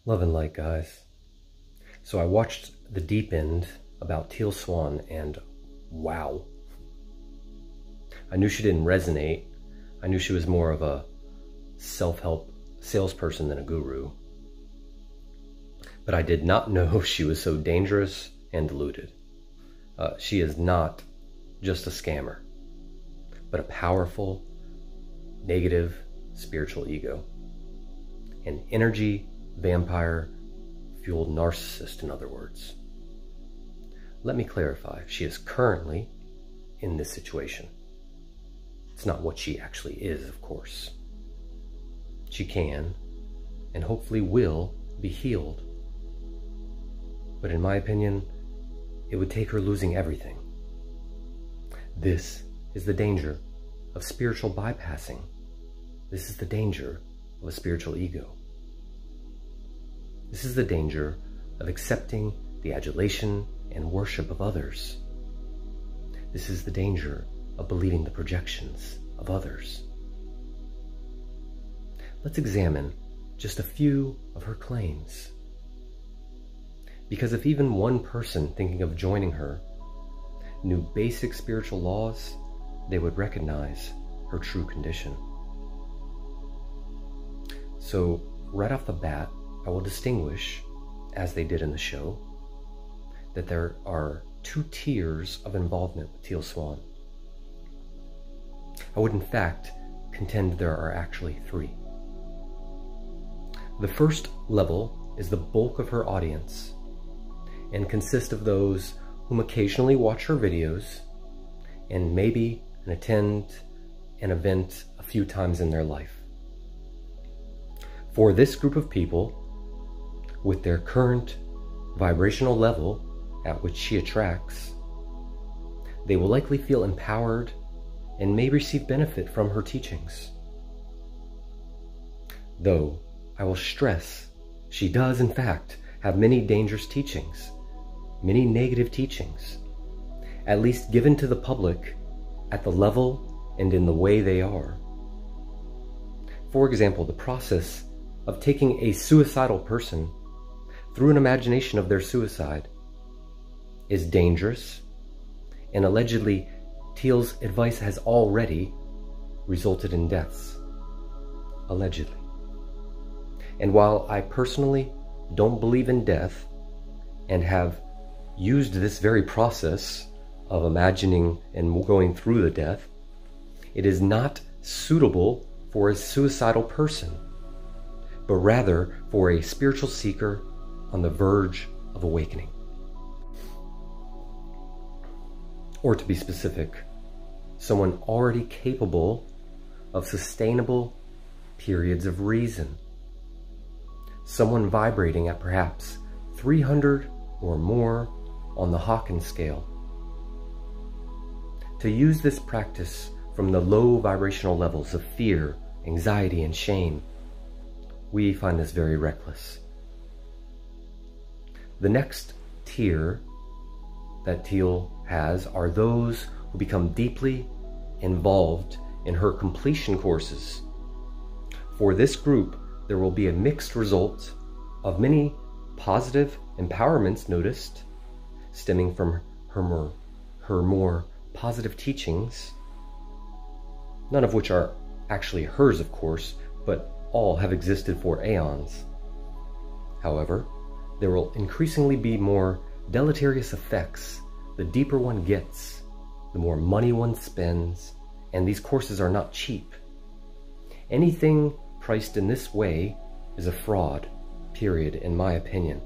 Love and light, guys. So I watched The Deep End about Teal Swan, and wow. I knew she didn't resonate. I knew she was more of a self-help salesperson than a guru. But I did not know she was so dangerous and deluded. She is not just a scammer, but a powerful, negative spiritual ego. An energy vampire fueled narcissist, in other words. Let me clarify. She is currently in this situation. It's not what she actually is, of course. She can, and hopefully will, be healed. But in my opinion, it would take her losing everything. This is the danger of spiritual bypassing. This is the danger of a spiritual ego. This is the danger of accepting the adulation and worship of others. This is the danger of believing the projections of others. Let's examine just a few of her claims. Because if even one person thinking of joining her knew basic spiritual laws, they would recognize her true condition. So right off the bat, I will distinguish, as they did in the show, that there are 2 tiers of involvement with Teal Swan. I would in fact contend there are actually 3. The first level is the bulk of her audience and consists of those whom occasionally watch her videos and maybe attend an event a few times in their life. For this group of people, with their current vibrational level at which she attracts, they will likely feel empowered and may receive benefit from her teachings. Though I will stress, she does in fact have many dangerous teachings, many negative teachings, at least given to the public at the level and in the way they are. For example, the process of taking a suicidal person through an imagination of their suicide is dangerous, and allegedly Teal's advice has already resulted in deaths. Allegedly. And while I personally don't believe in death and have used this very process of imagining and going through the death, it is not suitable for a suicidal person, but rather for a spiritual seeker on the verge of awakening. Or to be specific, someone already capable of sustainable periods of reason. Someone vibrating at perhaps 300 or more on the Hawkins scale. To use this practice from the low vibrational levels of fear, anxiety, and shame, we find this very reckless. The next tier that Teal has are those who become deeply involved in her completion courses. For this group, there will be a mixed result of many positive empowerments noticed, stemming from her more positive teachings, none of which are actually hers, of course, but all have existed for aeons. However, there will increasingly be more deleterious effects the deeper one gets, the more money one spends, and these courses are not cheap. Anything priced in this way is a fraud, period, in my opinion.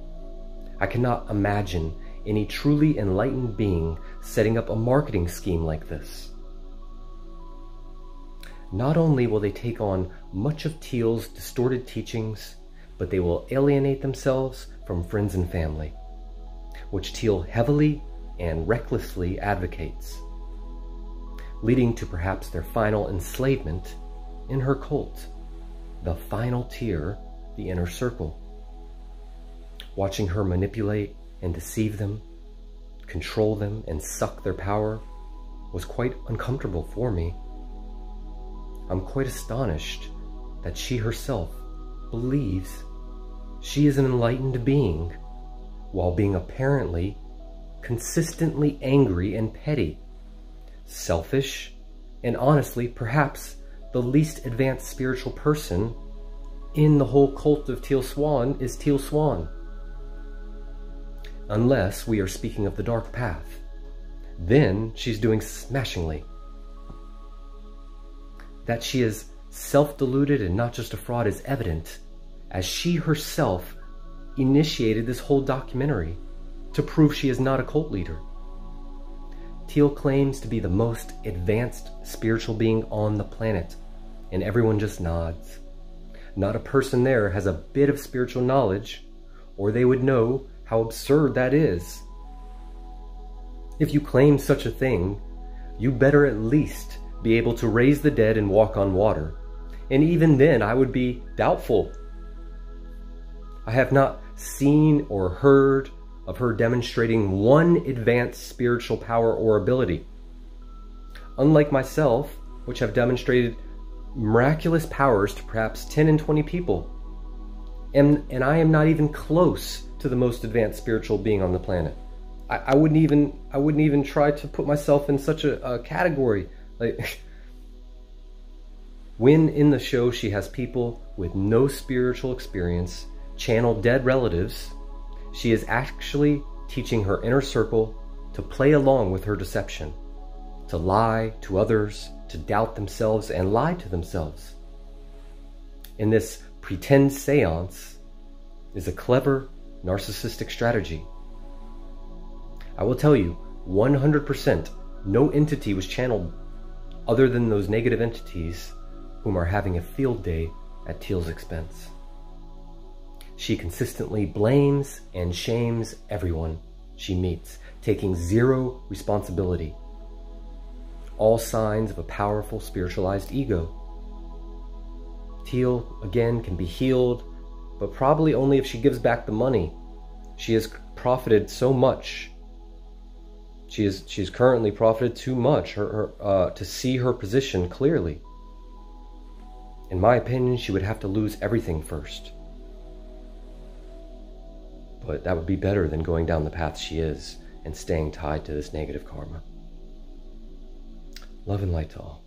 I cannot imagine any truly enlightened being setting up a marketing scheme like this. Not only will they take on much of Teal's distorted teachings, but they will alienate themselves from friends and family, which Teal heavily and recklessly advocates, leading to perhaps their final enslavement in her cult, the final tier, the inner circle. Watching her manipulate and deceive them, control them, and suck their power was quite uncomfortable for me. I'm quite astonished that she herself believes She is an enlightened being, while being apparently consistently angry and petty, selfish, and honestly, perhaps the least advanced spiritual person in the whole cult of Teal Swan is Teal Swan. Unless we are speaking of the dark path. Then she's doing smashingly. That she is self-deluded and not just a fraud is evident, as she herself initiated this whole documentary to prove she is not a cult leader. Teal claims to be the most advanced spiritual being on the planet, and everyone just nods. Not a person there has a bit of spiritual knowledge, or they would know how absurd that is. If you claim such a thing, you better at least be able to raise the dead and walk on water. And even then, I would be doubtful. I have not seen or heard of her demonstrating one advanced spiritual power or ability. Unlike myself, which have demonstrated miraculous powers to perhaps 10 and 20 people. And I am not even close to the most advanced spiritual being on the planet. I wouldn't even try to put myself in such a category. Like, when in the show she has people with no spiritual experience channel dead relatives, she is actually teaching her inner circle to play along with her deception, to lie to others, to doubt themselves and lie to themselves. And this pretend seance is a clever narcissistic strategy. I will tell you, 100%, no entity was channeled other than those negative entities whom are having a field day at Teal's expense. She consistently blames and shames everyone she meets, taking zero responsibility. All signs of a powerful spiritualized ego. Teal, again, can be healed, but probably only if she gives back the money. She has profited so much. She's currently profited too much to see her position clearly. In my opinion, she would have to lose everything first. But that would be better than going down the path she is and staying tied to this negative karma. Love and light to all.